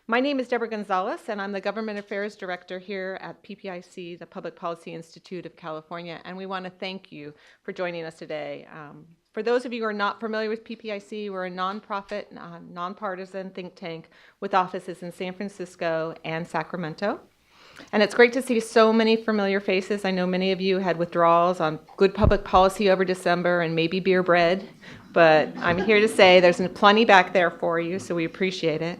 My name is Deborah Gonzalez, and I'm the Government Affairs Director here at PPIC, the Public Policy Institute of California, and we want to thank you for joining us today. For those of you who are not familiar with PPIC, we're a nonprofit, nonpartisan think tank with offices in San Francisco and Sacramento. And it's great to see so many familiar faces. I know many of you had withdrawals on good public policy over December and maybe beer bread, but I'm here to say there's plenty back there for you, so we appreciate it.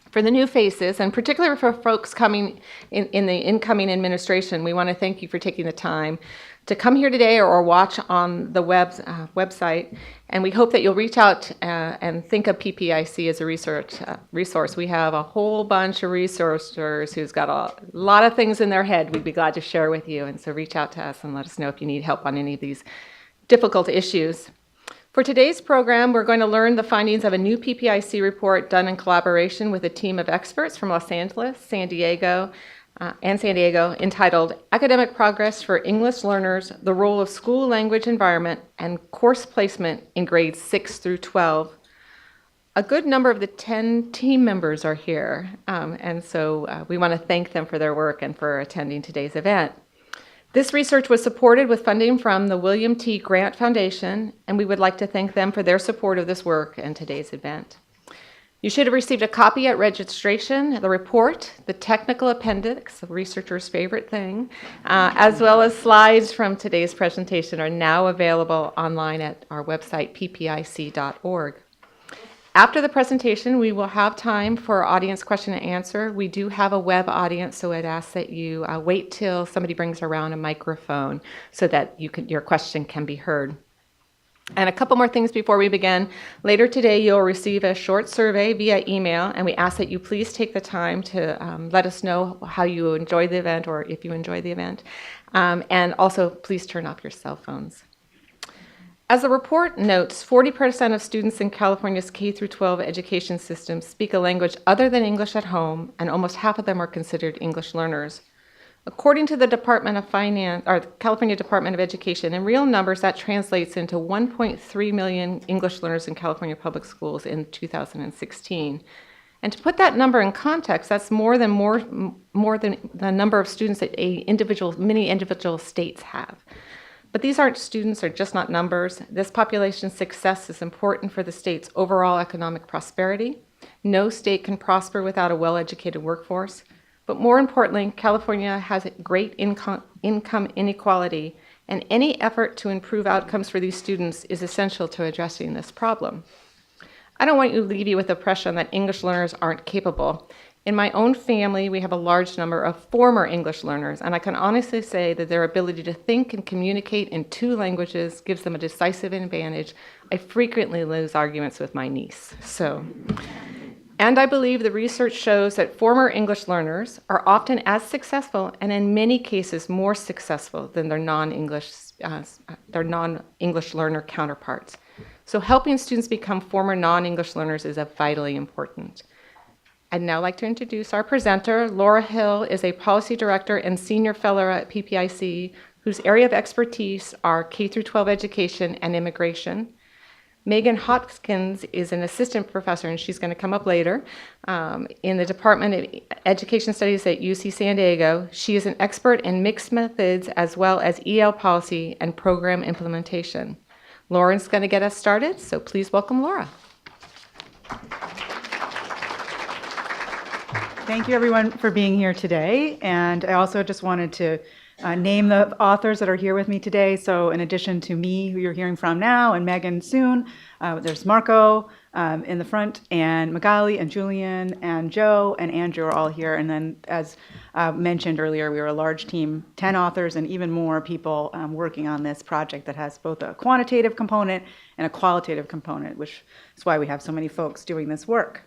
For the new faces, and particularly for folks coming in the incoming administration, we want to thank you for taking the time to come here today or watch on the website. And we hope that you'll reach out and think of PPIC as a resource. We have a whole bunch of resourcers who's got a lot of things in their head we'd be glad to share with you. And so reach out to us and let us know if you need help on any of these difficult issues. For today's program, we're going to learn the findings of a new PPIC report done in collaboration with a team of experts from Los Angeles, San Diego, entitled Academic Progress for English Learners, the Role of School Language Environment and Course Placement in Grades 6 through 12. A good number of the 10 team members are here, and so we want to thank them for their work and for attending today's event. This research was supported with funding from the William T. Grant Foundation, and we would like to thank them for their support of this work and today's event. You should have received a copy at registration, the report, the technical appendix, the researcher's favorite thing, as well as slides from today's presentation are now available online at our website, ppic.org. After the presentation, we will have time for audience question and answer. We do have a web audience, so I'd ask that you wait till somebody brings around a microphone so that your question can be heard. And a couple more things before we begin. Later today, you'll receive a short survey via email, and we ask that you please take the time to let us know how you enjoyed the event or if you enjoyed the event. And also, please turn off your cell phones. As the report notes, 40% of students in California's K-12 education system speak a language other than English at home, and almost half of them are considered English learners. According to the Department of Finance, or the California Department of Education, in real numbers, that translates into 1.3 million English learners in California public schools in 2016. And to put that number in context, that's more than the number of students that many individual states have. But these aren't students or just not numbers. This population's success is important for the state's overall economic prosperity. No state can prosper without a well-educated workforce. But more importantly, California has great income inequality, and any effort to improve outcomes for these students is essential to addressing this problem. I don't want to leave you with the impression that English learners aren't capable. In my own family, we have a large number of former English learners, and I can honestly say that their ability to think and communicate in two languages gives them a decisive advantage. I frequently lose arguments with my niece. And I believe the research shows that former English learners are often as successful and in many cases more successful than their non-English learner counterparts. So helping students become former non-English learners is vitally important. I'd now like to introduce our presenter. Laura Hill is a policy director and senior fellow at PPIC, whose area of expertise are K-12 education and immigration. Megan Hopkins is an assistant professor, and she's going to come up later, in the Department of Education Studies at UC San Diego. She is an expert in mixed methods as well as EL policy and program implementation. Lauren's going to get us started, so please welcome Laura. Thank you, everyone, for being here today. And I also just wanted to name the authors that are here with me today. So in addition to me, who you're hearing from now, and Megan soon, there's Marco in the front, and Magali, and Julian, and Joe, and Andrew are all here. And then, as mentioned earlier, we were a large team, 10 authors, and even more people working on this project that has both a quantitative component and a qualitative component, which is why we have so many folks doing this work.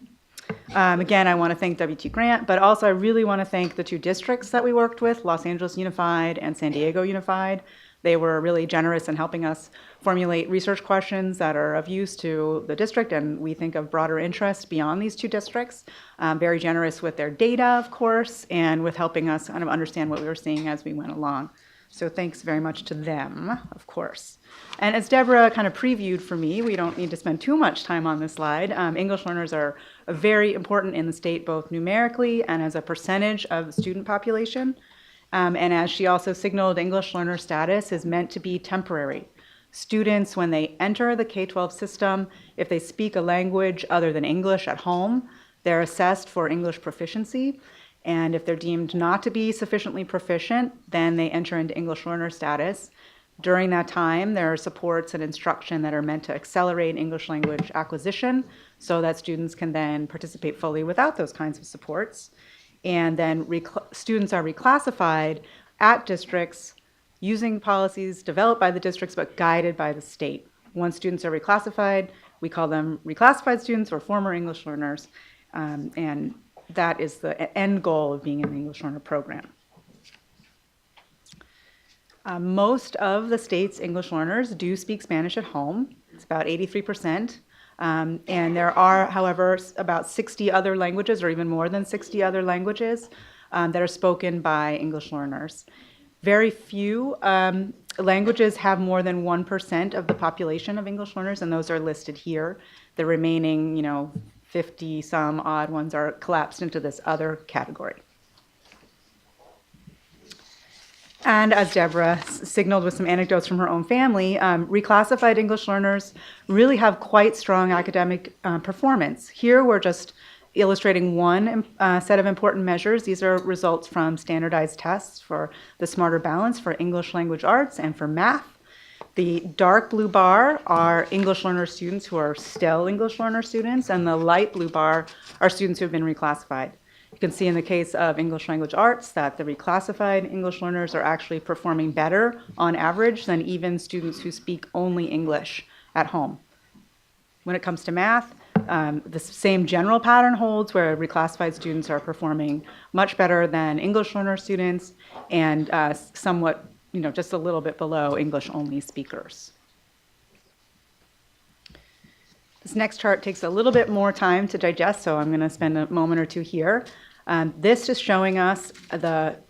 Again, I want to thank W.T. Grant, but also I really want to thank the two districts that we worked with, Los Angeles Unified and San Diego Unified. They were really generous in helping us formulate research questions that are of use to the district and we think of broader interest beyond these two districts. Very generous with their data, of course, and with helping us kind of understand what we were seeing as we went along. So thanks very much to them, of course. And as Deborah kind of previewed for me, we don't need to spend too much time on this slide. English learners are very important in the state, both numerically and as a percentage of the student population. And as she also signaled, English learner status is meant to be temporary. Students, when they enter the K-12 system, if they speak a language other than English at home, they're assessed for English proficiency. And if they're deemed not to be sufficiently proficient, then they enter into English learner status. During that time, there are supports and instruction that are meant to accelerate English language acquisition so that students can then participate fully without those kinds of supports. And then students are reclassified at districts using policies developed by the districts but guided by the state. Once students are reclassified, we call them reclassified students or former English learners, and that is the end goal of being in the English learner program. Most of the state's English learners do speak Spanish at home. It's about 83%. And there are, however, about 60 other languages, or even more than 60 other languages, that are spoken by English learners. Very few languages have more than 1% of the population of English learners, and those are listed here. The remaining, 50 some odd ones are collapsed into this other category. And as Deborah signaled with some anecdotes from her own family, reclassified English learners really have quite strong academic performance. Here we're just illustrating one set of important measures. These are results from standardized tests for the Smarter Balance for English language arts and for math. The dark blue bar are English learner students who are still English learner students, and the light blue bar are students who have been reclassified. You can see in the case of English language arts that the reclassified English learners are actually performing better on average than even students who speak only English at home. When it comes to math, the same general pattern holds where reclassified students are performing much better than English learner students and somewhat, just a little bit below English-only speakers. This next chart takes a little bit more time to digest, so I'm going to spend a moment or two here. This is showing us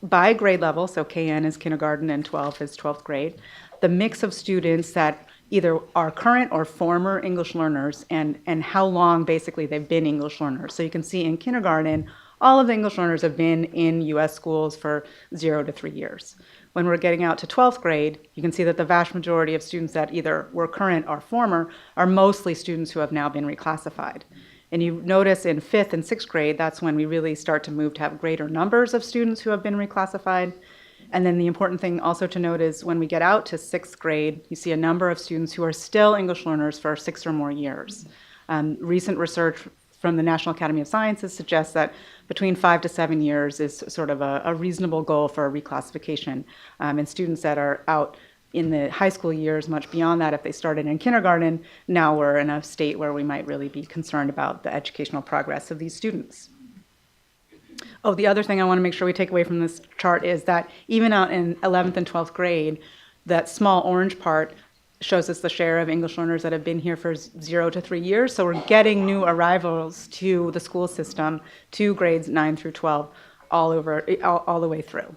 by grade level, so KN is kindergarten and 12 is 12th grade, the mix of students that either are current or former English learners and how long basically they've been English learners. So you can see in kindergarten, all of the English learners have been in US schools for 0 to 3 years. When we're getting out to 12th grade, you can see that the vast majority of students that either were current or former are mostly students who have now been reclassified. And you notice in 5th and 6th grade, that's when we really start to move to have greater numbers of students who have been reclassified. And then the important thing also to note is when we get out to 6th grade, you see a number of students who are still English learners for 6 or more years. Recent research from the National Academy of Sciences suggests that between 5 to 7 years is sort of a reasonable goal for reclassification. And students that are out in the high school years, much beyond that, if they started in kindergarten, now we're in a state where we might really be concerned about the educational progress of these students. Oh, the other thing I want to make sure we take away from this chart is that even out in 11th and 12th grade, that small orange part shows us the share of English learners that have been here for 0 to 3 years. So we're getting new arrivals to the school system, to grades 9 through 12, all the way through.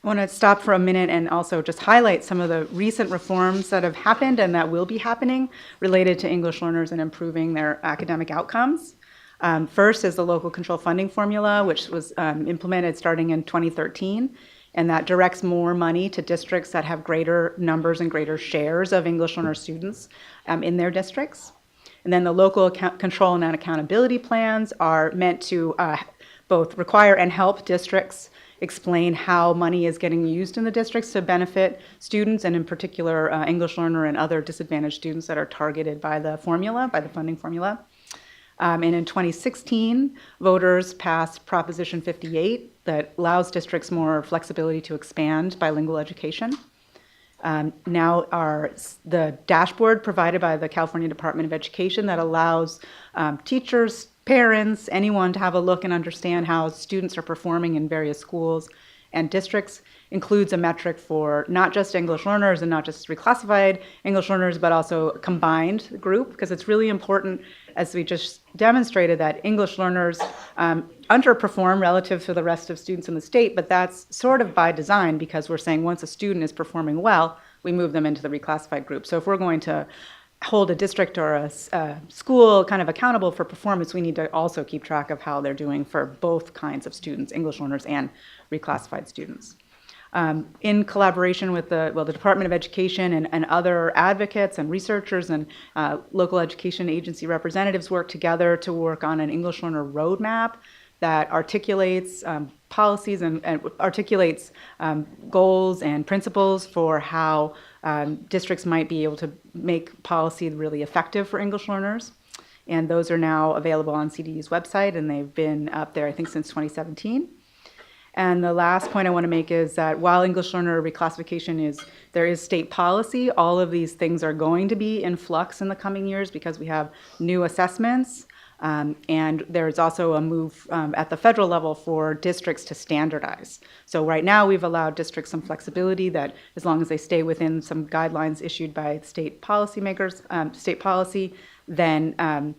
I want to stop for a minute and also just highlight some of the recent reforms that have happened and that will be happening related to English learners and improving their academic outcomes. First is the local control funding formula, which was implemented starting in 2013, and that directs more money to districts that have greater numbers and greater shares of English learner students in their districts. And then the local control and accountability plans are meant to both require and help districts explain how money is getting used in the districts to benefit students, and in particular English learner and other disadvantaged students that are targeted by the formula, by the funding formula. And in 2016, voters passed Proposition 58 that allows districts more flexibility to expand bilingual education. Now the dashboard provided by the California Department of Education that allows teachers, parents, anyone to have a look and understand how students are performing in various schools and districts includes a metric for not just English learners and not just reclassified English learners, but also a combined group, because it's really important, as we just demonstrated, that English learners underperform relative to the rest of students in the state, but that's sort of by design, because we're saying once a student is performing well, we move them into the reclassified group. So if we're going to hold a district or a school kind of accountable for performance, we need to also keep track of how they're doing for both kinds of students, English learners and reclassified students. In collaboration with the Department of Education and other advocates and researchers and local education agency representatives work together to work on an English learner roadmap that articulates policies and articulates goals and principles for how districts might be able to make policy really effective for English learners. And those are now available on CDU's website, and they've been up there, I think, since 2017. And the last point I want to make is that while English learner reclassification there is state policy, all of these things are going to be in flux in the coming years because we have new assessments. And there's also a move at the federal level for districts to standardize. So right now we've allowed districts some flexibility that as long as they stay within some guidelines issued by state policymakers, state policy, then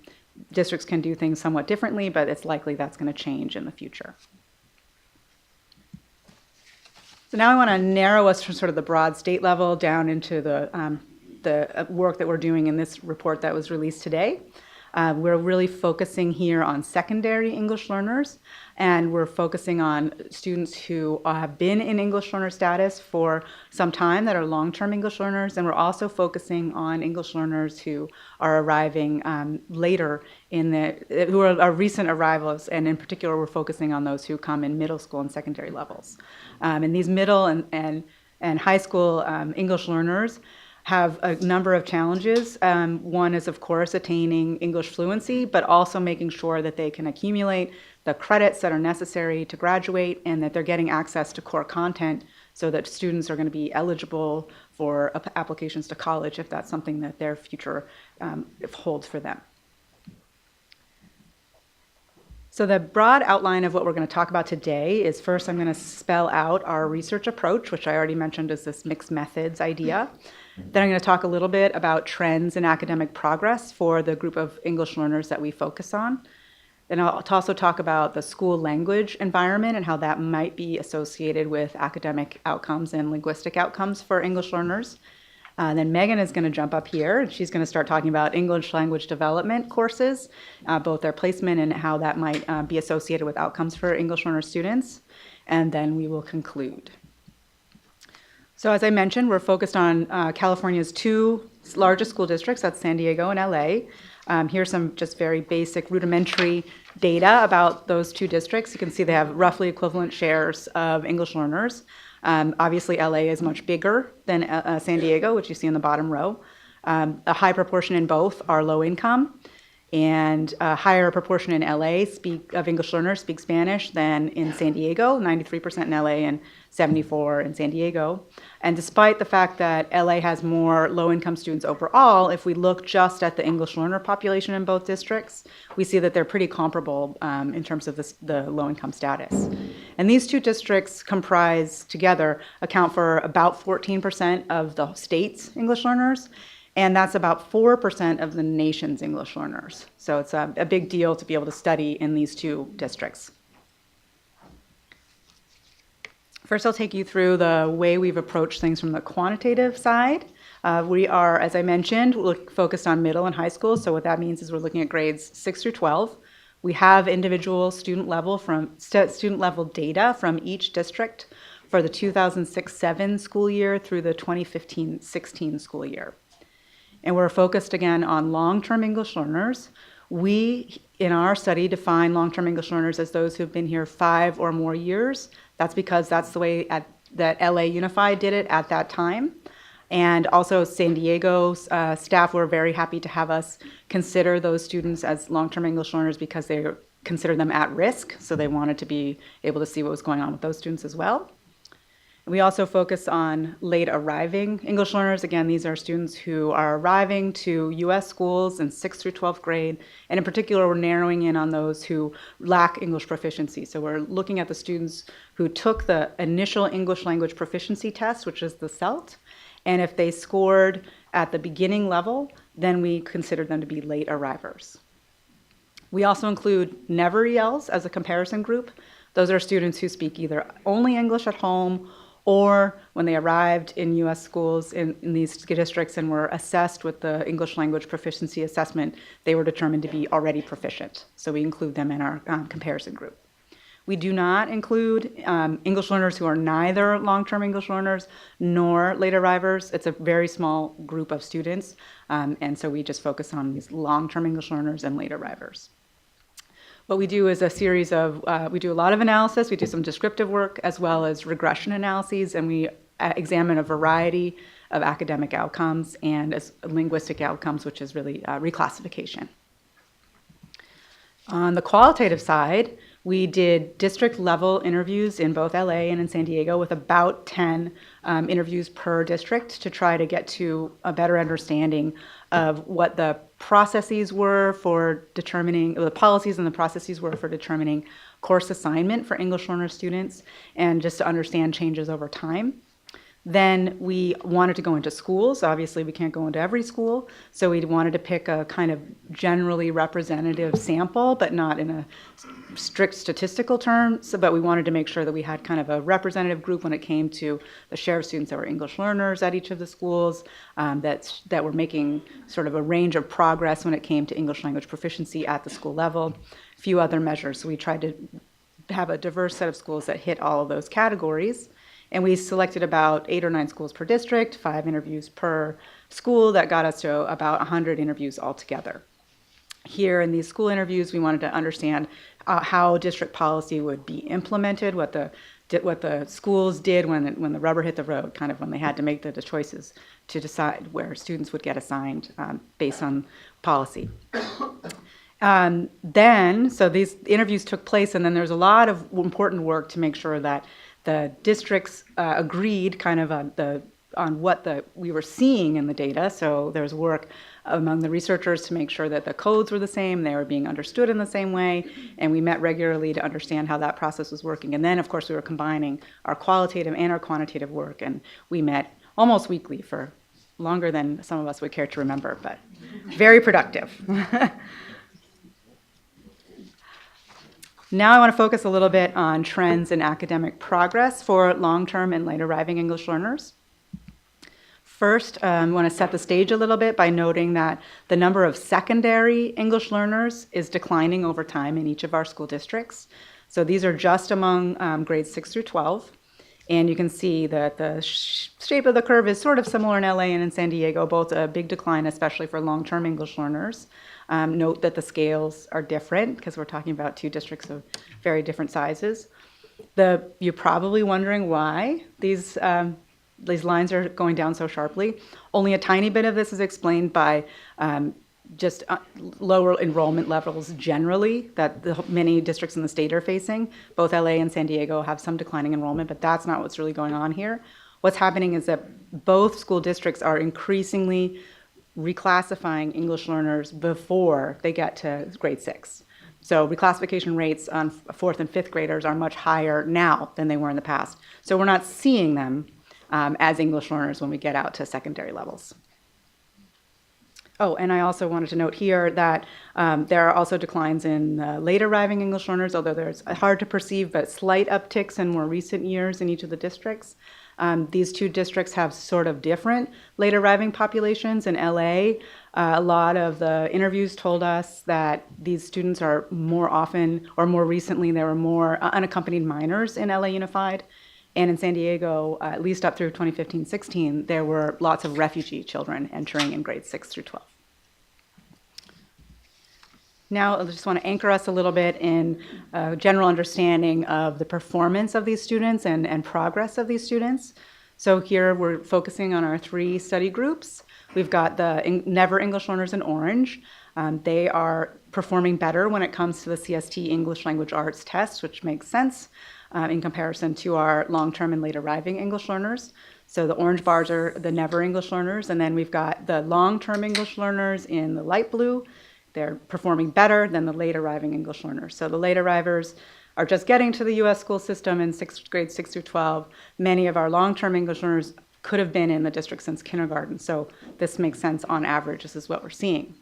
districts can do things somewhat differently, but it's likely that's going to change in the future. So now I want to narrow us from sort of the broad state level down into the work that we're doing in this report that was released today. We're really focusing here on secondary English learners, and we're focusing on students who have been in English learner status for some time that are long-term English learners, and we're also focusing on English learners who are arriving later who are recent arrivals, and in particular we're focusing on those who come in middle school and secondary levels. And these middle and high school English learners have a number of challenges. One is, of course, attaining English fluency, but also making sure that they can accumulate the credits that are necessary to graduate and that they're getting access to core content so that students are going to be eligible for applications to college if that's something that their future holds for them. So the broad outline of what we're going to talk about today is first I'm going to spell out our research approach, which I already mentioned is this mixed methods idea. Then I'm going to talk a little bit about trends in academic progress for the group of English learners that we focus on. Then I'll also talk about the school language environment and how that might be associated with academic outcomes and linguistic outcomes for English learners. Then Megan is going to jump up here, and she's going to start talking about English language development courses, both their placement and how that might be associated with outcomes for English learner students. And then we will conclude. So as I mentioned, we're focused on California's two largest school districts, that's San Diego and LA. Here's some just very basic rudimentary data about those two districts. You can see they have roughly equivalent shares of English learners. Obviously, LA is much bigger than San Diego, which you see in the bottom row. A high proportion in both are low income, and a higher proportion in LA of English learners speak Spanish than in San Diego, 93% in LA and 74% in San Diego. And despite the fact that LA has more low-income students overall, if we look just at the English learner population in both districts, we see that they're pretty comparable in terms of the low-income status. And these two districts account for about 14% of the state's English learners, and that's about 4% of the nation's English learners. So it's a big deal to be able to study in these two districts. First, I'll take you through the way we've approached things from the quantitative side. We are, as I mentioned, focused on middle and high school. So what that means is we're looking at grades 6 through 12. We have individual student level data from each district for the 2006-07 school year through the 2015-16 school year. And we're focused again on long-term English learners. We, in our study, define long-term English learners as those who have been here 5 or more years. That's because that's the way that LA Unified did it at that time. And also San Diego's staff were very happy to have us consider those students as long-term English learners because they considered them at risk. So they wanted to be able to see what was going on with those students as well. We also focus on late arriving English learners. Again, these are students who are arriving to US schools in 6th through 12th grade. And in particular, we're narrowing in on those who lack English proficiency. So we're looking at the students who took the initial English language proficiency test, which is the CELT. And if they scored at the beginning level, then we consider them to be late arrivers. We also include never ELs as a comparison group. Those are students who speak either only English at home or when they arrived in U.S. schools in these districts and were assessed with the English language proficiency assessment, they were determined to be already proficient. So we include them in our comparison group. We do not include English learners who are neither long-term English learners nor late arrivers. It's a very small group of students, and so we just focus on these long-term English learners and late arrivers. What we do is a series of, we do a lot of analysis, we do some descriptive work as well as regression analyses, and we examine a variety of academic outcomes and as linguistic outcomes, which is really reclassification. On the qualitative side, we did district level interviews in both LA and in San Diego with about 10 interviews per district to try to get to a better understanding of what the processes were for determining, the policies and the processes were for determining course assignment for English learner students, and just to understand changes over time. Then we wanted to go into schools. Obviously, we can't go into every school, so we wanted to pick a kind of generally representative sample, but not in a strict statistical term. But we wanted to make sure that we had kind of a representative group when it came to the share of students that were English learners at each of the schools, that were making sort of a range of progress when it came to English language proficiency at the school level. A few other measures. So we tried to have a diverse set of schools that hit all of those categories. And we selected about 8 or 9 schools per district, 5 interviews per school. That got us to about 100 interviews altogether. Here in these school interviews, we wanted to understand how district policy would be implemented, what the schools did when the rubber hit the road, kind of when they had to make the choices to decide where students would get assigned based on policy. So these interviews took place, and then there's a lot of important work to make sure that the districts agreed kind of on what we were seeing in the data. So there's work among the researchers to make sure that the codes were the same, they were being understood in the same way, and we met regularly to understand how that process was working. And then, of course, we were combining our qualitative and our quantitative work, and we met almost weekly for longer than some of us would care to remember, but very productive. Now I want to focus a little bit on trends in academic progress for long-term and late arriving English learners. First, I want to set the stage a little bit by noting that the number of secondary English learners is declining over time in each of our school districts. So these are just among grades 6 through 12. And you can see that the shape of the curve is sort of similar in LA and in San Diego, both a big decline, especially for long-term English learners. Note that the scales are different because we're talking about 2 districts of very different sizes. You're probably wondering why these lines are going down so sharply. Only a tiny bit of this is explained by just lower enrollment levels generally that many districts in the state are facing. Both LA and San Diego have some declining enrollment, but that's not what's really going on here. What's happening is that both school districts are increasingly reclassifying English learners before they get to grade 6. So reclassification rates on 4th and 5th graders are much higher now than they were in the past. So we're not seeing them as English learners when we get out to secondary levels. Oh, and I also wanted to note here that there are also declines in late arriving English learners, although there's hard to perceive, but slight upticks in more recent years in each of the districts. These 2 districts have sort of different late arriving populations. In LA, a lot of the interviews told us that these students are more often, or more recently, there were more unaccompanied minors in LA Unified. And in San Diego, at least up through 2015-16, there were lots of refugee children entering in grades 6 through 12. Now, I just want to anchor us a little bit in a general understanding of the performance of these students and progress of these students. So here we're focusing on our 3 study groups. We've got the Never English learners in orange. They are performing better when it comes to the CST English Language Arts test, which makes sense in comparison to our long-term and late arriving English learners. So the orange bars are the Never English learners, and then we've got the long-term English learners in the light blue. They're performing better than the late arriving English learners. So the late arrivers are just getting to the U.S. school system in grades 6 through 12. Many of our long-term English learners could have been in the district since kindergarten. So this makes sense on average. This is what we're seeing.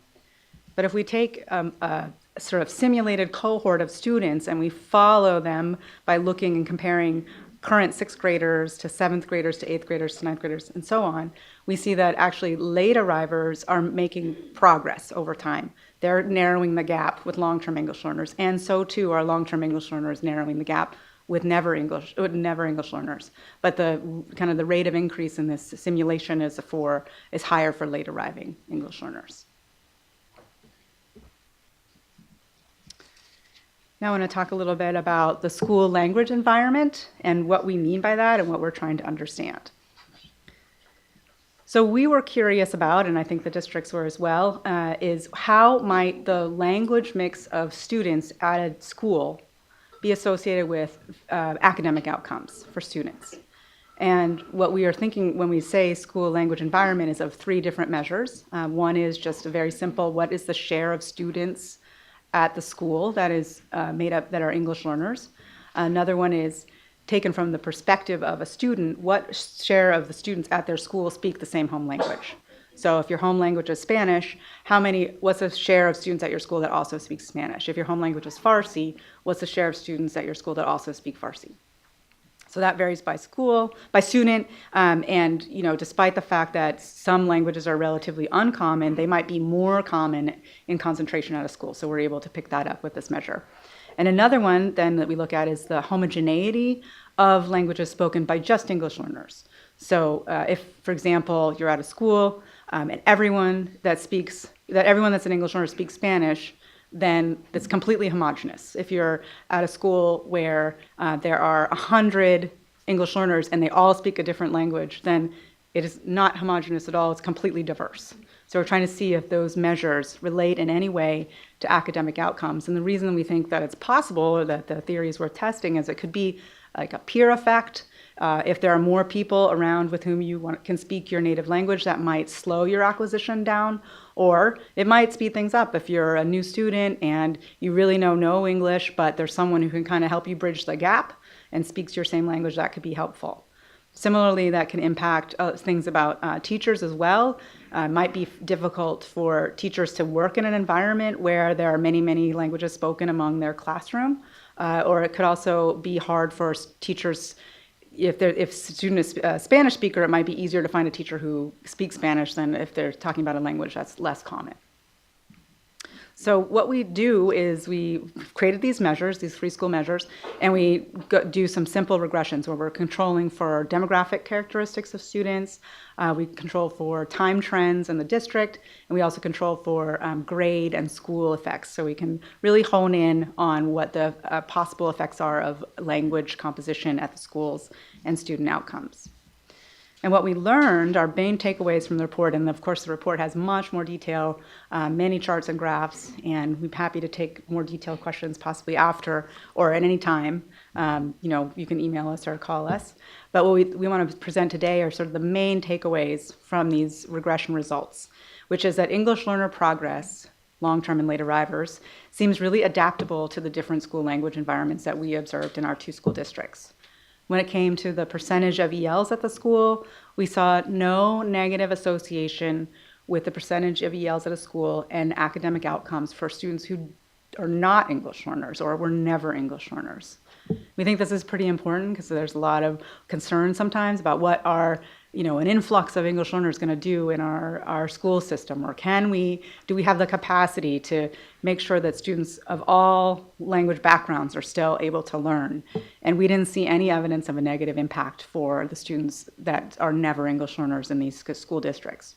But if we take a sort of simulated cohort of students and we follow them by looking and comparing current 6th graders to 7th graders to 8th graders to 9th graders and so on, we see that actually late arrivers are making progress over time. They're narrowing the gap with long-term English learners, and so too are long-term English learners narrowing the gap with never English learners. But the kind of the rate of increase in this simulation is higher for late arriving English learners. Now I want to talk a little bit about the school language environment and what we mean by that and what we're trying to understand. So we were curious about, and I think the districts were as well, is how might the language mix of students at a school be associated with academic outcomes for students. And what we are thinking when we say school language environment is of 3 different measures. One is just a very simple, what is the share of students at the school that is made up, that are English learners. Another one is taken from the perspective of a student, what share of the students at their school speak the same home language. So if your home language is Spanish, what's the share of students at your school that also speak Spanish? If your home language is Farsi, what's the share of students at your school that also speak Farsi? So that varies by student, and despite the fact that some languages are relatively uncommon, they might be more common in concentration at a school. So we're able to pick that up with this measure. And another one then that we look at is the homogeneity of languages spoken by just English learners. So if, for example, you're at a school and everyone that's an English learner speaks Spanish, then it's completely homogenous. If you're at a school where there are 100 English learners and they all speak a different language, then it is not homogenous at all, it's completely diverse. So we're trying to see if those measures relate in any way to academic outcomes. And the reason we think that it's possible, or that the theory is worth testing, is it could be like a peer effect. If there are more people around with whom you can speak your native language, that might slow your acquisition down, or it might speed things up. If you're a new student and you really know no English, but there's someone who can kind of help you bridge the gap and speaks your same language, that could be helpful. Similarly, that can impact things about teachers as well. It might be difficult for teachers to work in an environment where there are many, many languages spoken among their classroom, or it could also be hard for teachers. If a student is a Spanish speaker, it might be easier to find a teacher who speaks Spanish than if they're talking about a language that's less common. So what we do is we created these measures, these 3 school measures, and we do some simple regressions where we're controlling for demographic characteristics of students, we control for time trends in the district, and we also control for grade and school effects. So we can really hone in on what the possible effects are of language composition at the schools and student outcomes. And what we learned, our main takeaways from the report, and of course the report has much more detail, many charts and graphs, and we're happy to take more detailed questions possibly after or at any time. You can email us or call us. But what we want to present today are sort of the main takeaways from these regression results, which is that English learner progress, long-term and late arrivers, seems really adaptable to the different school language environments that we observed in our 2 school districts. When it came to the percentage of ELs at the school, we saw no negative association with the percentage of ELs at a school and academic outcomes for students who are not English learners or were never English learners. We think this is pretty important because there's a lot of concern sometimes about what an influx of English learners going to do in our school system, or do we have the capacity to make sure that students of all language backgrounds are still able to learn? And we didn't see any evidence of a negative impact for the students that are never English learners in these school districts.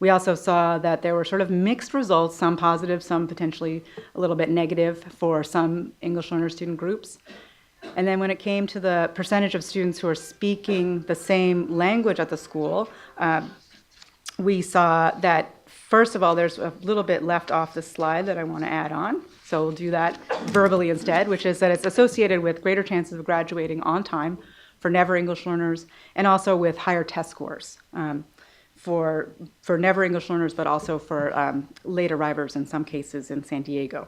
We also saw that there were sort of mixed results, some positive, some potentially a little bit negative for some English learner student groups. And then when it came to the percentage of students who are speaking the same language at the school, we saw that, first of all, there's a little bit left off the slide that I want to add on. So we'll do that verbally instead, which is that it's associated with greater chances of graduating on time for never English learners, and also with higher test scores for never English learners, but also for late arrivers in some cases in San Diego.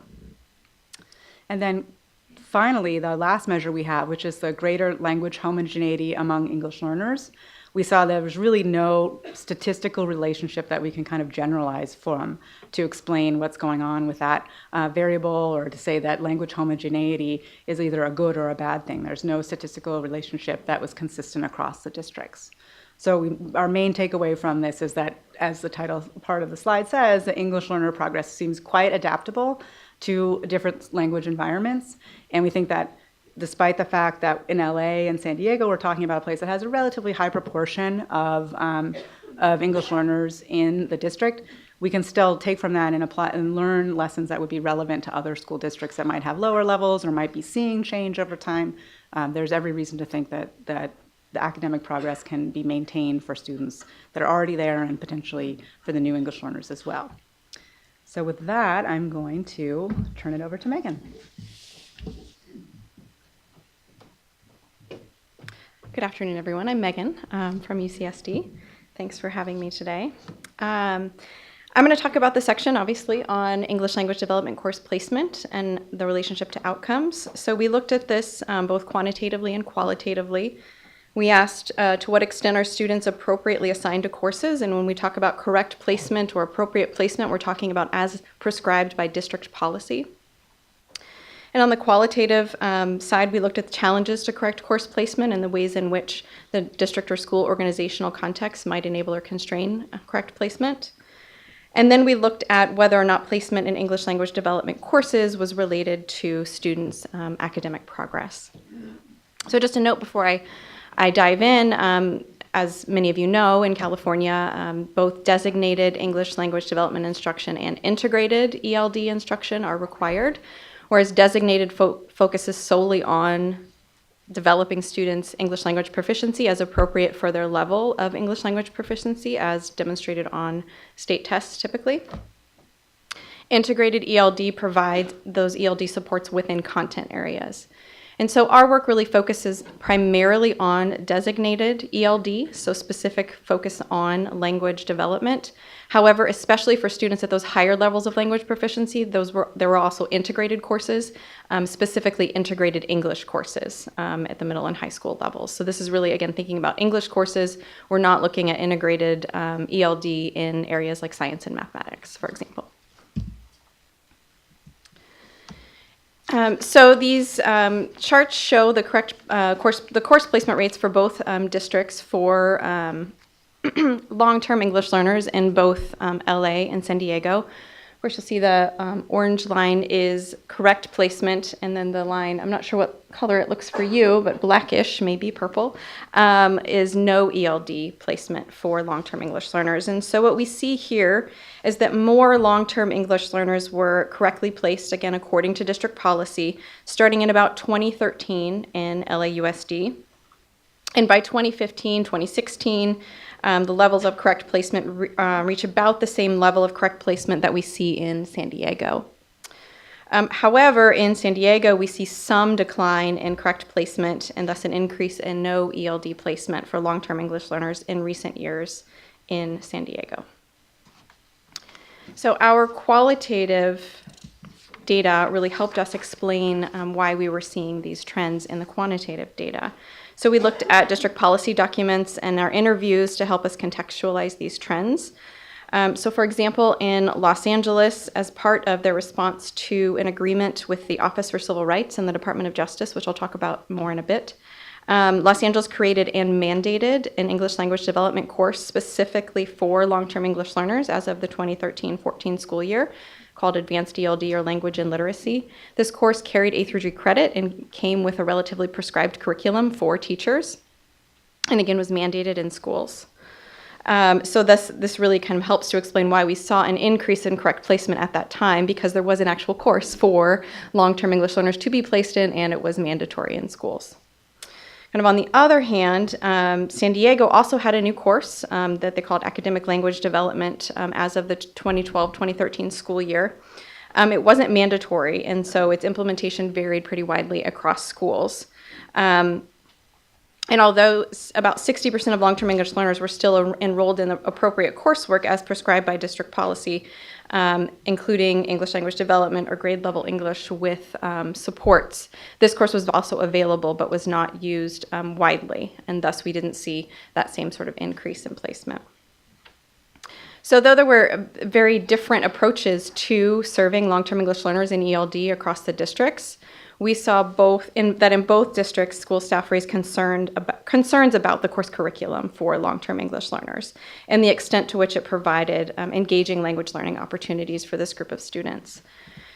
And then finally, the last measure we have, which is the greater language homogeneity among English learners, we saw there was really no statistical relationship that we can kind of generalize from to explain what's going on with that variable, or to say that language homogeneity is either a good or a bad thing. There's no statistical relationship that was consistent across the districts. So our main takeaway from this is that, as the title part of the slide says, the English learner progress seems quite adaptable to different language environments. And we think that despite the fact that in LA and San Diego, we're talking about a place that has a relatively high proportion of English learners in the district, we can still take from that and apply and learn lessons that would be relevant to other school districts that might have lower levels or might be seeing change over time. There's every reason to think that the academic progress can be maintained for students that are already there, and potentially for the new English learners as well. So with that, I'm going to turn it over to Megan. Good afternoon, everyone. I'm Megan from UCSD. Thanks for having me today. I'm going to talk about the section, obviously, on English language development course placement and the relationship to outcomes. So we looked at this both quantitatively and qualitatively. We asked to what extent are students appropriately assigned to courses, and when we talk about correct placement or appropriate placement, we're talking about as prescribed by district policy. And on the qualitative side, we looked at the challenges to correct course placement and the ways in which the district or school organizational context might enable or constrain correct placement. And then we looked at whether or not placement in English language development courses was related to students' academic progress. So just a note before I dive in, as many of you know, in California, both designated English language development instruction and integrated ELD instruction are required, whereas designated focuses solely on developing students' English language proficiency as appropriate for their level of English language proficiency as demonstrated on state tests typically. Integrated ELD provides those ELD supports within content areas. And so our work really focuses primarily on designated ELD, so specific focus on language development. However, especially for students at those higher levels of language proficiency, there were also integrated courses, specifically integrated English courses at the middle and high school levels. So this is really, again, thinking about English courses. We're not looking at integrated ELD in areas like science and mathematics, for example. So these charts show the correct course placement rates for both districts for long-term English learners in both LA and San Diego. Of course, you'll see the orange line is correct placement, and then the line, I'm not sure what color it looks for you, but blackish, maybe purple, is no ELD placement for long-term English learners. And so what we see here is that more long-term English learners were correctly placed, again, according to district policy, starting in about 2013 in LAUSD. And by 2015, 2016, the levels of correct placement reach about the same level of correct placement that we see in San Diego. However, in San Diego, we see some decline in correct placement and thus an increase in no ELD placement for long-term English learners in recent years in San Diego. So our qualitative data really helped us explain why we were seeing these trends in the quantitative data. So we looked at district policy documents and our interviews to help us contextualize these trends. So for example, in Los Angeles, as part of their response to an agreement with the Office for Civil Rights and the Department of Justice, which I'll talk about more in a bit, Los Angeles created and mandated an English language development course specifically for long-term English learners as of the 2013-14 school year, called Advanced ELD or Language and Literacy. This course carried A through G credit and came with a relatively prescribed curriculum for teachers, and again was mandated in schools. So this really kind of helps to explain why we saw an increase in correct placement at that time, because there was an actual course for long-term English learners to be placed in, and it was mandatory in schools. Kind of on the other hand, San Diego also had a new course that they called Academic Language Development as of the 2012-2013 school year. It wasn't mandatory, and so its implementation varied pretty widely across schools. And although about 60% of long-term English learners were still enrolled in the appropriate coursework as prescribed by district policy, including English language development or grade level English with supports. This course was also available but was not used widely, and thus we didn't see that same sort of increase in placement. So though there were very different approaches to serving long-term English learners in ELD across the districts, we saw that in both districts, school staff raised concerns about the course curriculum for long-term English learners and the extent to which it provided engaging language learning opportunities for this group of students.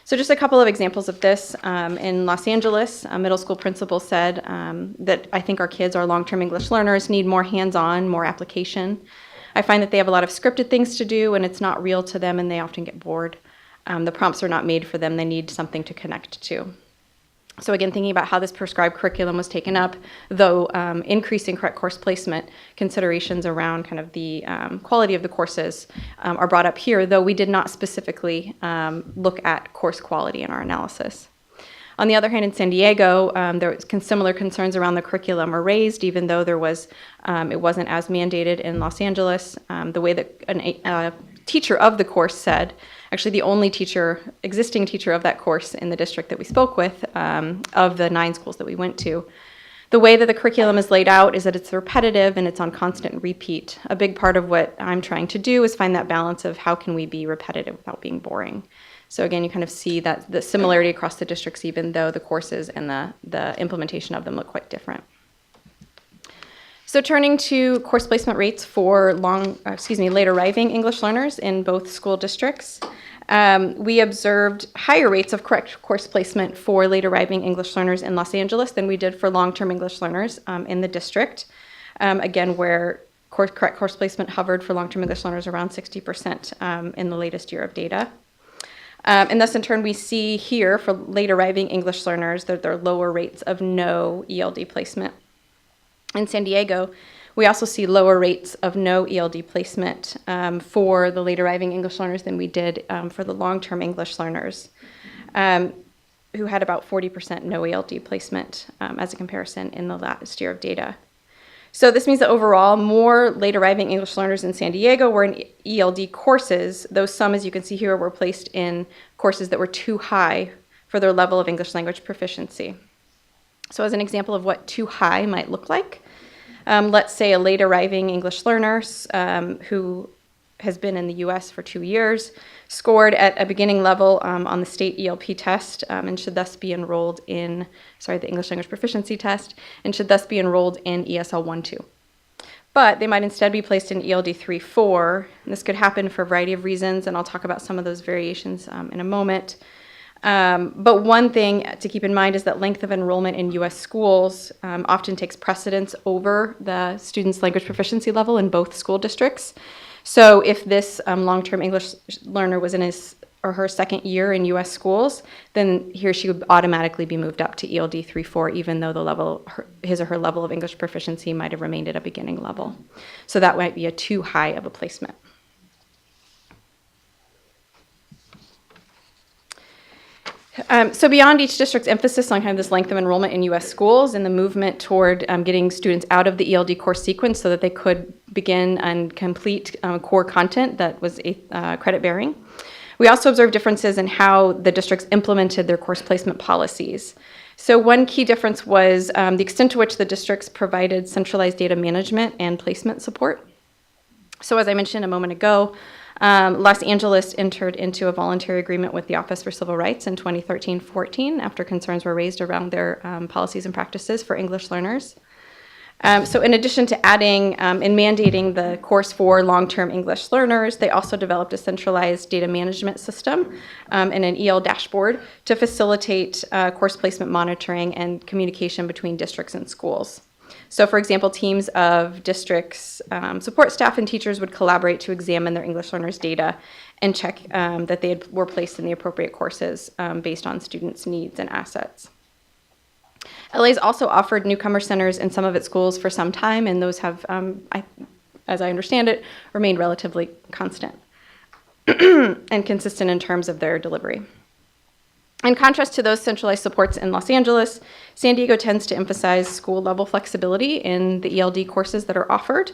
So just a couple of examples of this. In Los Angeles, a middle school principal said that I think our kids, our long-term English learners, need more hands-on, more application. I find that they have a lot of scripted things to do and it's not real to them and they often get bored. The prompts are not made for them. They need something to connect to. So again, thinking about how this prescribed curriculum was taken up, though increasing correct course placement, considerations around kind of the quality of the courses are brought up here, though we did not specifically look at course quality in our analysis. On the other hand, in San Diego, there was similar concerns around the curriculum were raised, even though there was, it wasn't as mandated in Los Angeles. The way that a teacher of the course said, actually the only existing teacher of that course in the district that we spoke with, of the 9 schools that we went to, the way that the curriculum is laid out is that it's repetitive and it's on constant repeat. A big part of what I'm trying to do is find that balance of how can we be repetitive without being boring. So again, you kind of see that the similarity across the districts, even though the courses and the implementation of them look quite different. So turning to course placement rates for late arriving English learners in both school districts, we observed higher rates of correct course placement for late arriving English learners in Los Angeles than we did for long-term English learners in the district. Again, where correct course placement hovered for long-term English learners around 60% in the latest year of data. And thus, in turn, we see here for late arriving English learners that there are lower rates of no ELD placement. In San Diego, we also see lower rates of no ELD placement for the late arriving English learners than we did for the long-term English learners, who had about 40% no ELD placement as a comparison in the last year of data. So this means that overall, more late arriving English learners in San Diego were in ELD courses, though some, as you can see here, were placed in courses that were too high for their level of English language proficiency. So as an example of what too high might look like, let's say a late arriving English learner who has been in the US for 2 years, scored at a beginning level on the state ELP test and should thus be enrolled in, the English language proficiency test, and should thus be enrolled in ESL 1-2. But they might instead be placed in ELD 3-4. And this could happen for a variety of reasons, and I'll talk about some of those variations in a moment. But one thing to keep in mind is that length of enrollment in U.S. schools often takes precedence over the student's language proficiency level in both school districts. So if this long-term English learner was in his or her second year in U.S. schools, then he or she would automatically be moved up to ELD 3-4, even though the level, his or her level of English proficiency might have remained at a beginning level. So that might be a too high of a placement. So beyond each district's emphasis on kind of this length of enrollment in U.S. schools and the movement toward getting students out of the ELD course sequence so that they could begin and complete core content that was credit-bearing, we also observed differences in how the districts implemented their course placement policies. So one key difference was the extent to which the districts provided centralized data management and placement support. So as I mentioned a moment ago, Los Angeles entered into a voluntary agreement with the Office for Civil Rights in 2013-14 after concerns were raised around their policies and practices for English learners. So in addition to adding and mandating the course for long-term English learners, they also developed a centralized data management system and an EL dashboard to facilitate course placement monitoring and communication between districts and schools. So for example, teams of districts, support staff and teachers would collaborate to examine their English learners' data and check that they were placed in the appropriate courses based on students' needs and assets. LA's also offered newcomer centers in some of its schools for some time, and those have, as I understand it, remained relatively constant and consistent in terms of their delivery. In contrast to those centralized supports in Los Angeles, San Diego tends to emphasize school-level flexibility in the ELD courses that are offered.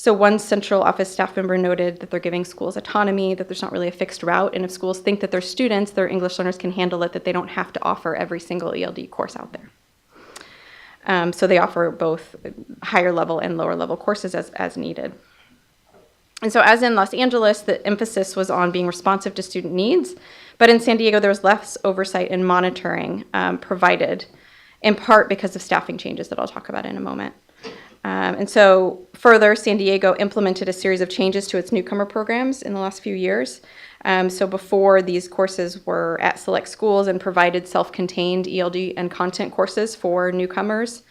So one central office staff member noted that they're giving schools autonomy, that there's not really a fixed route, and if schools think that their students, their English learners, can handle it, that they don't have to offer every single ELD course out there. So they offer both higher level and lower level courses as needed. And so as in Los Angeles, the emphasis was on being responsive to student needs, but in San Diego, there was less oversight and monitoring provided, in part because of staffing changes that I'll talk about in a moment. And so further, San Diego implemented a series of changes to its newcomer programs in the last few years. So before, these courses were at select schools and provided self-contained ELD and content courses for newcomers.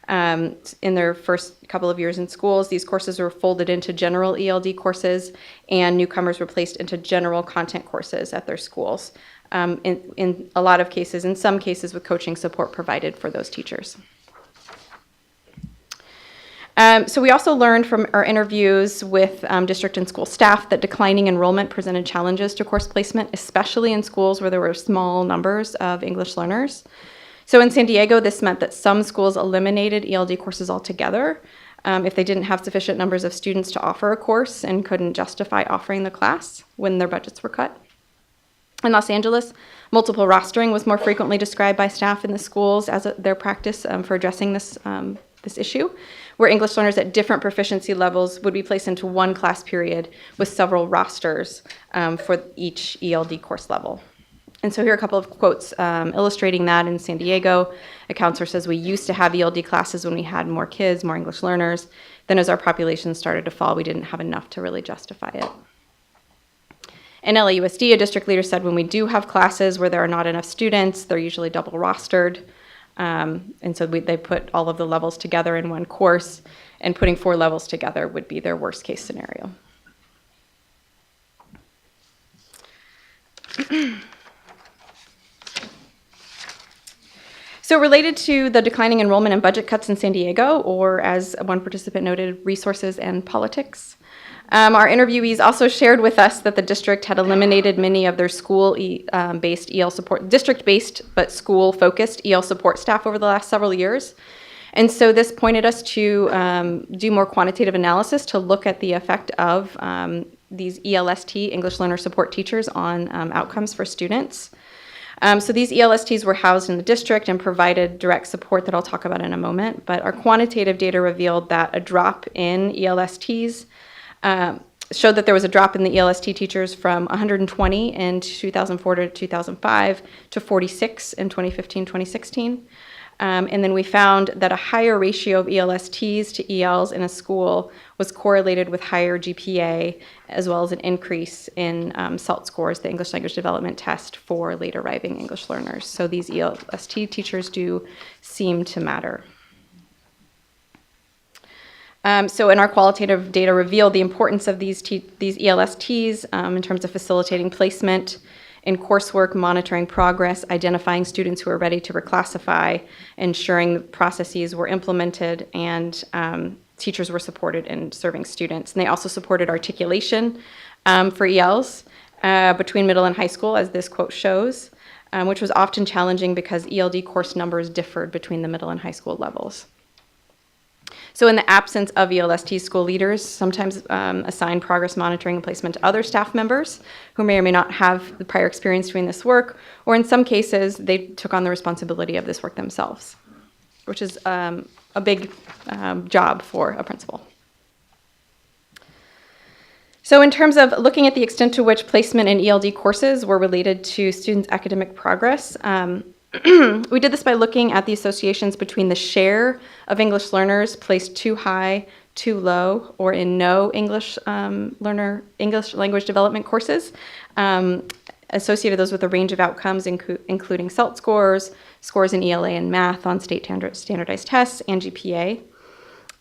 In their first couple of years in schools, these courses were folded into general ELD courses, and newcomers were placed into general content courses at their schools. In a lot of cases, in some cases with coaching support provided for those teachers. So we also learned from our interviews with district and school staff that declining enrollment presented challenges to course placement, especially in schools where there were small numbers of English learners. So in San Diego, this meant that some schools eliminated ELD courses altogether if they didn't have sufficient numbers of students to offer a course and couldn't justify offering the class when their budgets were cut. In Los Angeles, multiple rostering was more frequently described by staff in the schools as their practice for addressing this issue, where English learners at different proficiency levels would be placed into one class period with several rosters for each ELD course level. And so here are a couple of quotes illustrating that. In San Diego, a counselor says, "We used to have ELD classes when we had more kids, more English learners. Then as our population started to fall, we didn't have enough to really justify it." In LAUSD, a district leader said, "When we do have classes where there are not enough students, they're usually double rostered." And so they put all of the levels together in one course, and putting 4 levels together would be their worst case scenario. So related to the declining enrollment and budget cuts in San Diego, or as one participant noted, resources and politics, our interviewees also shared with us that the district had eliminated many of their school-based EL support, district-based but school-focused EL support staff over the last several years. And so this pointed us to do more quantitative analysis to look at the effect of these ELST, English Learner Support Teachers, on outcomes for students. So these ELSTs were housed in the district and provided direct support that I'll talk about in a moment, but our quantitative data revealed that a drop in ELSTs showed that there was a drop in the ELST teachers from 120 in 2004 to 2005 to 46 in 2015-2016. And then we found that a higher ratio of ELSTs to ELs in a school was correlated with higher GPA, as well as an increase in SALT scores, the English Language Development Test, for late arriving English learners. So these ELST teachers do seem to matter. So in our qualitative data revealed the importance of these ELSTs in terms of facilitating placement in coursework, monitoring progress, identifying students who are ready to reclassify, ensuring the processes were implemented, and teachers were supported in serving students. And they also supported articulation for ELs between middle and high school, as this quote shows, which was often challenging because ELD course numbers differed between the middle and high school levels. So in the absence of ELST, school leaders sometimes assign progress monitoring and placement to other staff members who may or may not have the prior experience doing this work, or in some cases, they took on the responsibility of this work themselves, which is a big job for a principal. So in terms of looking at the extent to which placement in ELD courses were related to students' academic progress, we did this by looking at the associations between the share of English learners placed too high, too low, or in no English language development courses, associated those with a range of outcomes, including SALT scores, scores in ELA and math on state standardized tests, and GPA.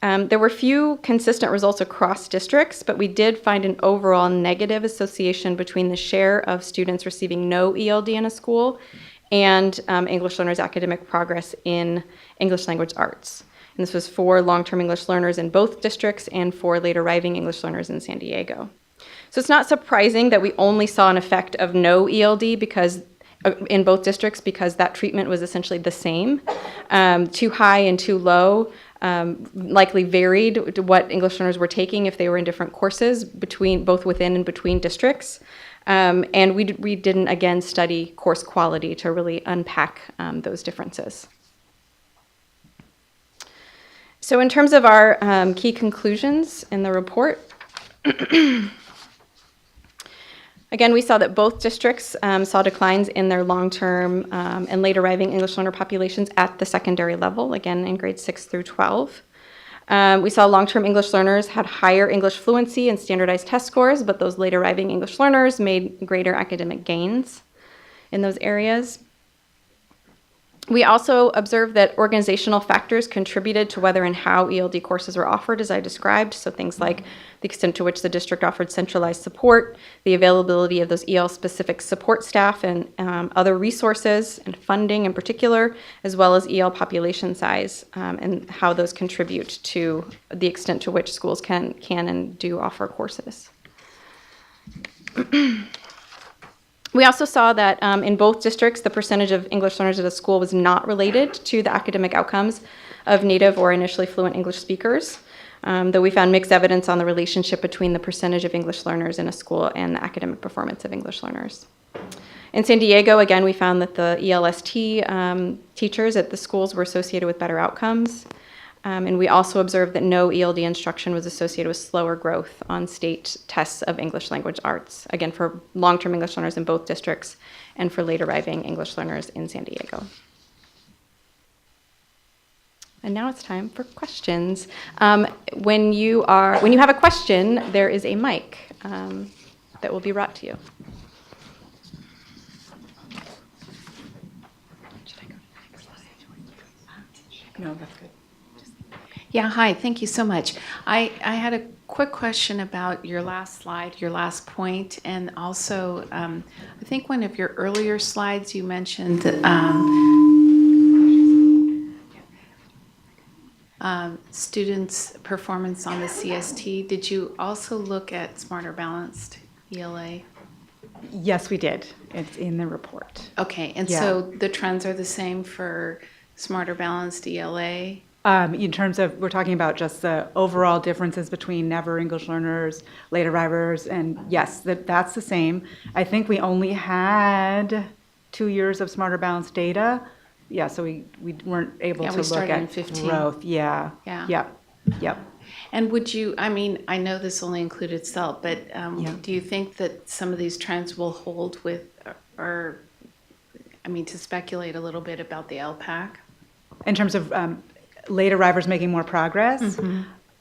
There were few consistent results across districts, but we did find an overall negative association between the share of students receiving no ELD in a school and English learners' academic progress in English language arts. And this was for long-term English learners in both districts and for late arriving English learners in San Diego. So it's not surprising that we only saw an effect of no ELD because in both districts because that treatment was essentially the same. Too high and too low likely varied to what English learners were taking if they were in different courses between both within and between districts. And we didn't, again, study course quality to really unpack those differences. So in terms of our key conclusions in the report, again, we saw that both districts saw declines in their long-term and late arriving English learner populations at the secondary level, again, in grades 6 through 12. We saw long-term English learners had higher English fluency and standardized test scores, but those late arriving English learners made greater academic gains in those areas. We also observed that organizational factors contributed to whether and how ELD courses were offered, as I described. So things like the extent to which the district offered centralized support, the availability of those EL-specific support staff and other resources and funding in particular, as well as EL population size and how those contribute to the extent to which schools can and do offer courses. We also saw that in both districts, the percentage of English learners at a school was not related to the academic outcomes of native or initially fluent English speakers, though we found mixed evidence on the relationship between the percentage of English learners in a school and the academic performance of English learners. In San Diego, again, we found that the ELST teachers at the schools were associated with better outcomes. And we also observed that no ELD instruction was associated with slower growth on state tests of English language arts, again, for long-term English learners in both districts and for late arriving English learners in San Diego. And now it's time for questions. When you have a question, there is a mic that will be brought to you. No, that's good. Yeah, hi, thank you so much. I had a quick question about your last slide, your last point, and also I think one of your earlier slides you mentioned students' performance on the CST. Did you also look at Smarter Balanced ELA? Yes, we did. It's in the report. Okay, and Yeah. so the trends are the same for Smarter Balanced ELA? In terms of, we're talking about just the overall differences between never English learners, late arrivers, and yes, that's the same. I think we only had 2 years of Smarter Balanced data. Yeah, so we weren't able Yeah, to we look started in at 15. growth. Yeah. Yeah. Yep. And would you, I mean, I know this only included SELT, but Yeah. do you think that some of these trends will hold with, or, I mean, to speculate a little bit about the LPAC? In terms of late arrivers making more progress,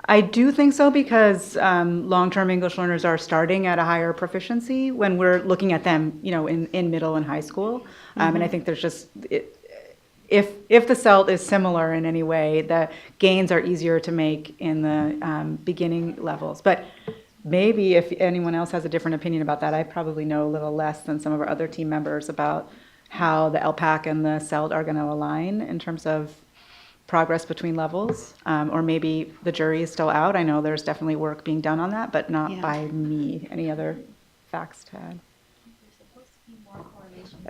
I do think so because long-term English learners are starting at a higher proficiency when we're looking at them, in middle and high school. And I think there's just, if the CELT is similar in any way, the gains are easier to make in the beginning levels. But maybe if anyone else has a different opinion about that, I probably know a little less than some of our other team members about how the LPAC and the CELT are going to align in terms of progress between levels, or maybe the jury is still out. I know there's definitely work being done on that, but not by me. Any other facts to add?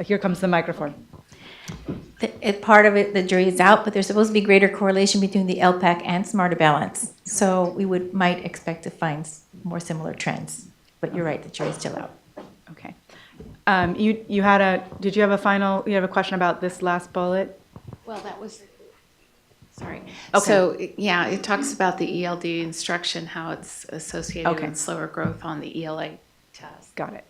Here comes the microphone. Part of it, the jury is out, but there's supposed to be greater correlation between the LPAC and Smarter Balance. So we might expect to find more similar trends. But you're right, the jury's still out. Okay. Did you have a question about this last bullet? Well, that was, sorry. Okay. So, yeah, it talks about the ELD instruction, how it's associated Okay. with slower growth on the ELA test. Got it.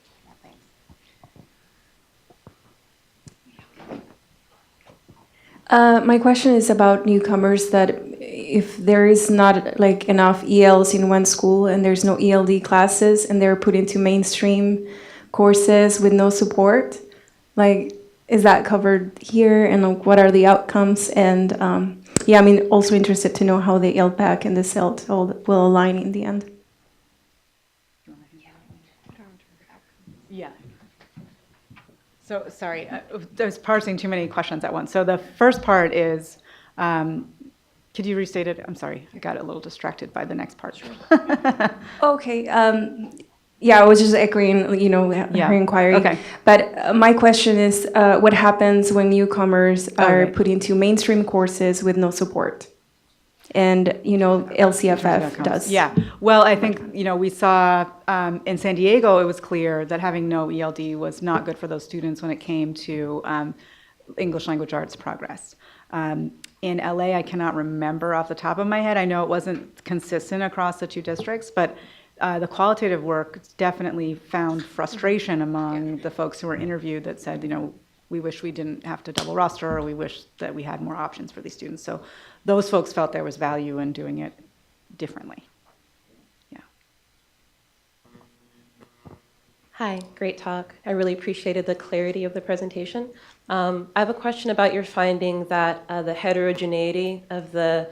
My question is about newcomers, that if there is not like enough ELs in one school and there's no ELD classes and they're put into mainstream courses with no support, like, is that covered here, and like, what are the outcomes? And also interested to know how the LPAC and the CELT will align in the end. Yeah. So, sorry, I was parsing too many questions at once. So the first part is, could you restate it? I'm sorry, I got a little distracted by the next part. Okay. Yeah, I was just echoing, her inquiry. Okay. But my question is, what happens when newcomers are put into mainstream courses with no support? And, LCFF does. Yeah, well, I think, we saw in San Diego, it was clear that having no ELD was not good for those students when it came to English language arts progress. In LA, I cannot remember off the top of my head. I know it wasn't consistent across the two districts, but the qualitative work definitely found frustration among the folks who were interviewed that said, we wish we didn't have to double roster, or we wish that we had more options for these students. So those folks felt there was value in doing it differently. Yeah. Hi, great talk. I really appreciated the clarity of the presentation. I have a question about your finding that the heterogeneity of the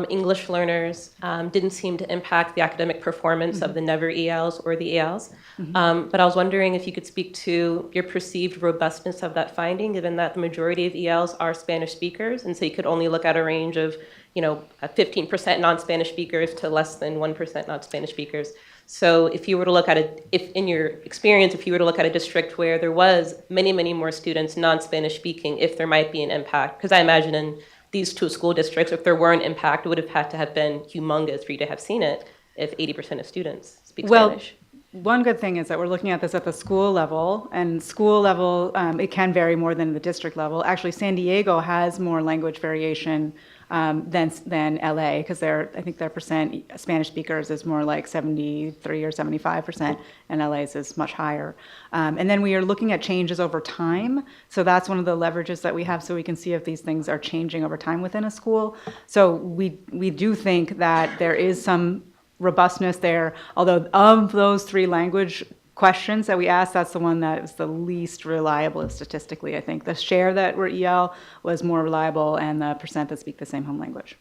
English learners didn't seem to impact the academic performance of the never ELs or the ELs. But I was wondering if you could speak to your perceived robustness of that finding, given that the majority of ELs are Spanish speakers, and so you could only look at a range of 15% non-Spanish speakers to less than 1% non-Spanish speakers. So if you were to look at if you were to look at a district where there was many, many more students non-Spanish speaking, if there might be an impact, because I imagine in these two school districts, if there were an impact, it would have had to have been humongous for you to have seen it if 80% of students speak Spanish. One good thing is that we're looking at this at the school level, and school level, it can vary more than the district level. Actually, San Diego has more language variation than LA, because I think their percent Spanish speakers is more like 73 or 75%, and LA's is much higher. And then we are looking at changes over time. So that's one of the leverages that we have, so we can see if these things are changing over time within a school. So we do think that there is some robustness there, although of those three language questions that we asked, that's the one that is the least reliable statistically, I think. The share that were EL was more reliable, and the percent that speak the same home language.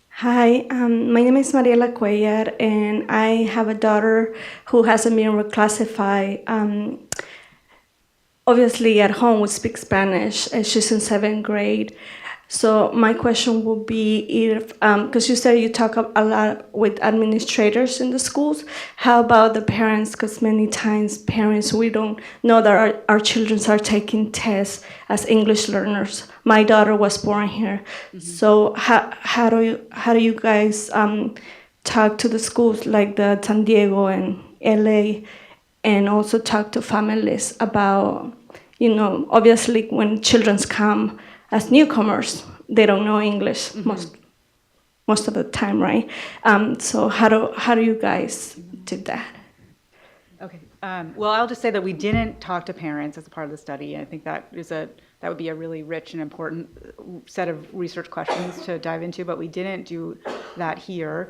Hi, my name is Mariela Cuellar, and I have a daughter who hasn't been reclassified. Obviously, at home we speak Spanish, and she's in 7th grade. So my question would be if, because you said you talk a lot with administrators in the schools, how about the parents? Because many times parents, we don't know that our children are taking tests as English learners. My daughter was born here. So how do you guys talk to the schools like the San Diego and LA, and also talk to families about, obviously when children come as newcomers, they don't know English most of the time, right? So how do you guys do that? Okay. Well, I'll just say that we didn't talk to parents as a part of the study. I think that would be a really rich and important set of research questions to dive into, but we didn't do that here.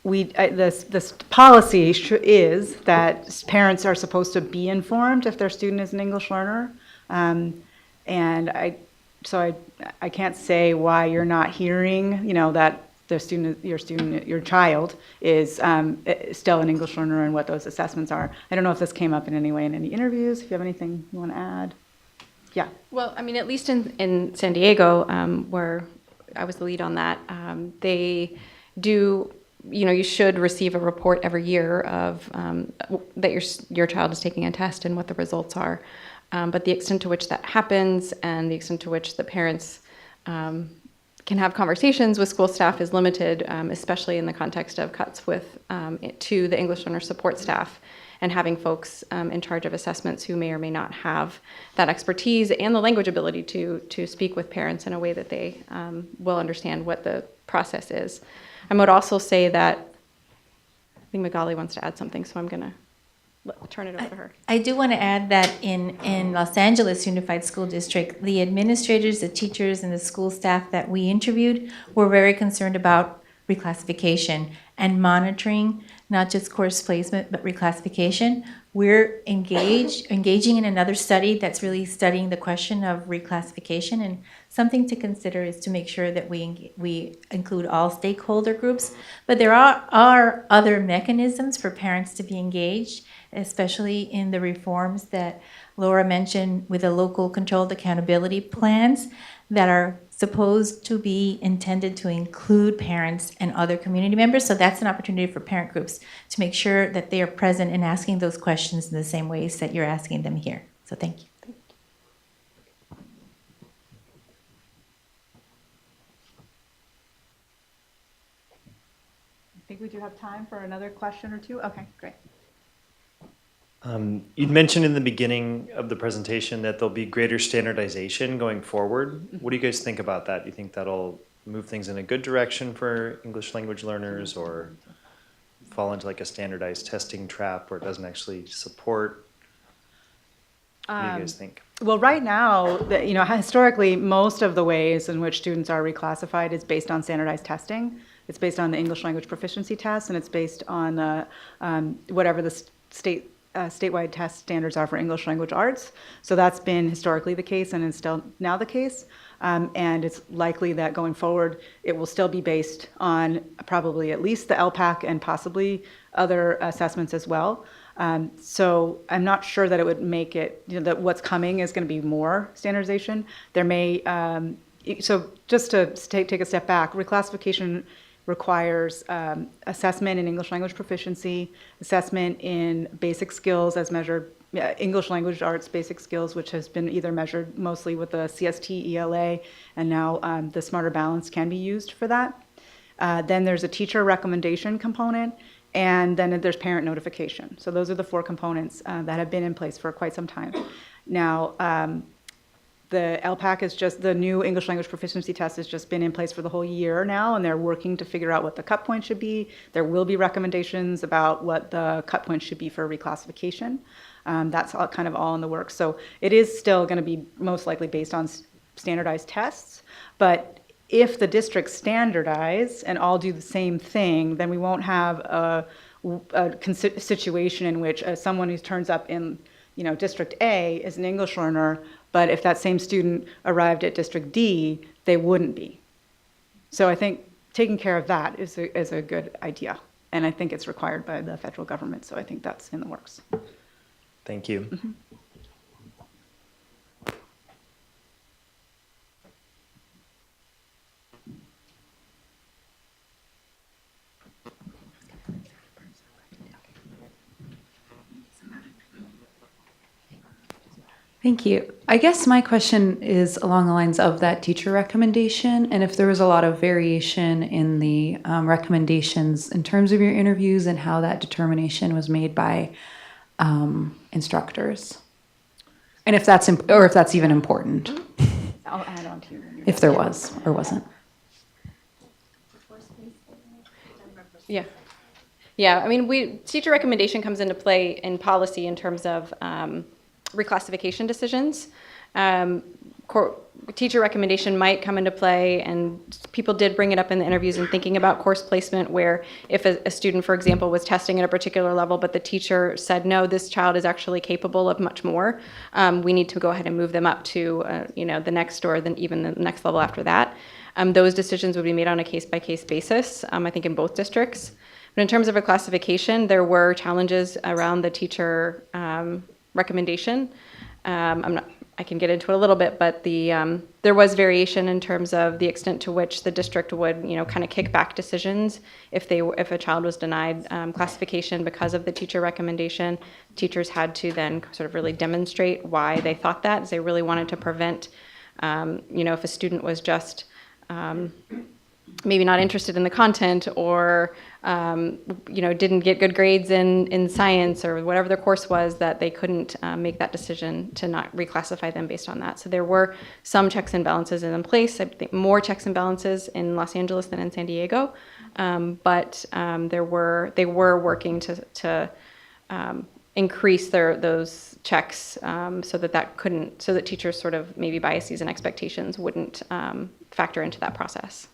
This policy is that parents are supposed to be informed if their student is an English learner. And I can't say why you're not hearing, that your child is still an English learner and what those assessments are. I don't know if this came up in any way in any interviews. If you have anything you want to add. Yeah. Well, I mean, at least in San Diego, where I was the lead on that, they do, you should receive a report every year of that your child is taking a test and what the results are. But the extent to which that happens and the extent to which the parents can have conversations with school staff is limited, especially in the context of cuts to the English learner support staff and having folks in charge of assessments who may or may not have that expertise and the language ability to speak with parents in a way that they will understand what the process is. I would also say that, I think Magali wants to add something, so I'm going to turn it over to her. I do want to add that in Los Angeles Unified School District, the administrators, the teachers, and the school staff that we interviewed were very concerned about reclassification and monitoring, not just course placement, but reclassification. We're engaging in another study that's really studying the question of reclassification, and something to consider is to make sure that we include all stakeholder groups. But there are other mechanisms for parents to be engaged, especially in the reforms that Laura mentioned with the local controlled accountability plans that are supposed to be intended to include parents and other community members. So that's an opportunity for parent groups to make sure that they are present and asking those questions in the same ways that you're asking them here. So thank you. I think we do have time for another question or two. Okay, great. You'd mentioned in the beginning of the presentation that there'll be greater standardization going forward. What do you guys think about that? Do you think that'll move things in a good direction for English language learners, or fall into like a standardized testing trap where it doesn't actually support? What do you guys think? Well, right now, historically, most of the ways in which students are reclassified is based on standardized testing. It's based on the English language proficiency test, and it's based on whatever the statewide test standards are for English language arts. So that's been historically the case, and it's still now the case. And it's likely that going forward, it will still be based on probably at least the LPAC and possibly other assessments as well. So I'm not sure that it would make it, that what's coming is going to be more standardization. There may, so just to take a step back, reclassification requires assessment in English language proficiency, assessment in basic skills as measured, English language arts basic skills, which has been either measured mostly with the CST ELA, and now the Smarter Balance can be used for that. Then there's a teacher recommendation component, and then there's parent notification. So those are the 4 components that have been in place for quite some time. Now, the LPAC is just, the new English language proficiency test has just been in place for the whole year now, and they're working to figure out what the cut point should be. There will be recommendations about what the cut point should be for reclassification. That's all, kind of all in the works. So it is still going to be most likely based on standardized tests, but if the districts standardize and all do the same thing, then we won't have a situation in which someone who turns up in District A is an English learner, but if that same student arrived at District D, they wouldn't be. So I think taking care of that is a good idea, and I think it's required by the federal government, so I think that's in the works. Thank you. Mm-hmm. Thank you. I guess my question is along the lines of that teacher recommendation, and if there was a lot of variation in the recommendations in terms of your interviews and how that determination was made by instructors, and if that's or if that's even important. I'll add on to you. If there was or wasn't. Yeah. Yeah, I mean, teacher recommendation comes into play in policy in terms of reclassification decisions. Teacher recommendation might come into play, and people did bring it up in the interviews in thinking about course placement, where if a student, for example, was testing at a particular level, but the teacher said, no, this child is actually capable of much more, we need to go ahead and move them up to the next, or then even the next level after that. Those decisions would be made on a case-by-case basis, I think in both districts. But in terms of reclassification, there were challenges around the teacher recommendation. I can get into it a little bit, but there was variation in terms of the extent to which the district would, kind of kick back decisions if a child was denied classification because of the teacher recommendation. Teachers had to then sort of really demonstrate why they thought that, as they really wanted to prevent, if a student was just maybe not interested in the content, or didn't get good grades in science or whatever their course was, that they couldn't make that decision to not reclassify them based on that. So there were some checks and balances in place. I think more checks and balances in Los Angeles than in San Diego, but they were working to increase those checks so that teachers sort of maybe biases and expectations wouldn't factor into that process.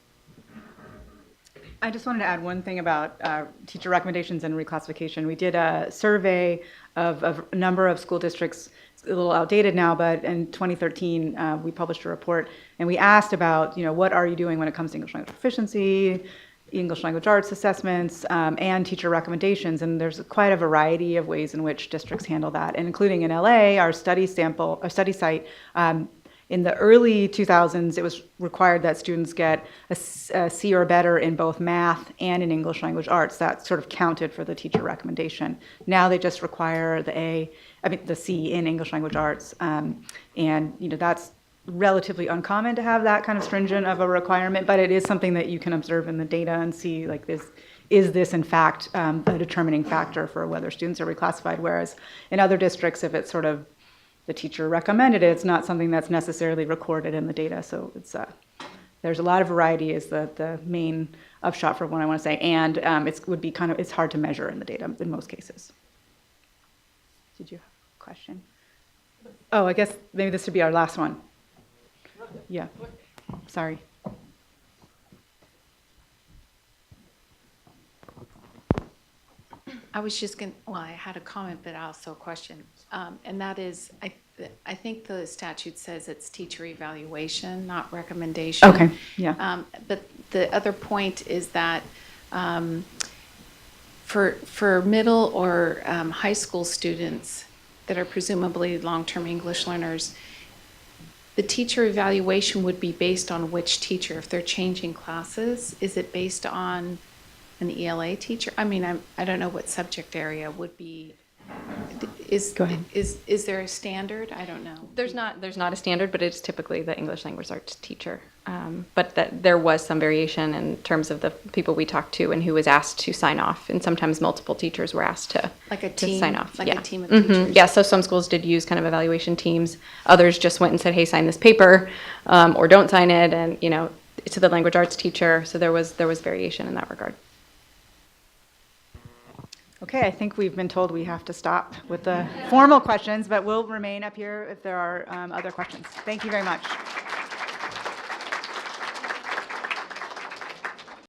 I just wanted to add one thing about teacher recommendations and reclassification. We did a survey of a number of school districts. It's a little outdated now, but in 2013, we published a report, and we asked about, what are you doing when it comes to English language proficiency, English language arts assessments, and teacher recommendations. And there's quite a variety of ways in which districts handle that, and including in LA, our study site. In the early 2000s, it was required that students get a C or better in both math and in English language arts. That sort of counted for the teacher recommendation. Now they just require the C in English language arts, and that's relatively uncommon to have that kind of stringent of a requirement, but it is something that you can observe in the data and see, like, is this in fact a determining factor for whether students are reclassified, whereas in other districts, if it's sort of the teacher recommended it, it's not something that's necessarily recorded in the data. So it's there's a lot of variety is the main upshot for what I want to say, and it's hard to measure in the data in most cases. Did you have a question? Oh, I guess maybe this should be our last one. Yeah, sorry. I was just going to, well, I had a comment, but also a question. And that is, I think the statute says it's teacher evaluation, not recommendation. Okay, yeah. But the other point is that for middle or high school students that are presumably long-term English learners, the teacher evaluation would be based on which teacher? If they're changing classes, is it based on an ELA teacher? I mean, I don't know what subject area would be. Go ahead. Is there a standard? I don't know. There's not a standard, but it's typically the English language arts teacher. But there was some variation in terms of the people we talked to and who was asked to sign off, and sometimes multiple teachers were asked to sign off. Like yeah. a team of teachers. Yeah, so some schools did use kind of evaluation teams. Others just went and said, "Hey, sign this paper," or "Don't sign it," and to the language arts teacher. So there was variation in that regard. Okay, I think we've been told we have to stop with the formal questions, but we'll remain up here if there are other questions. Thank you very much.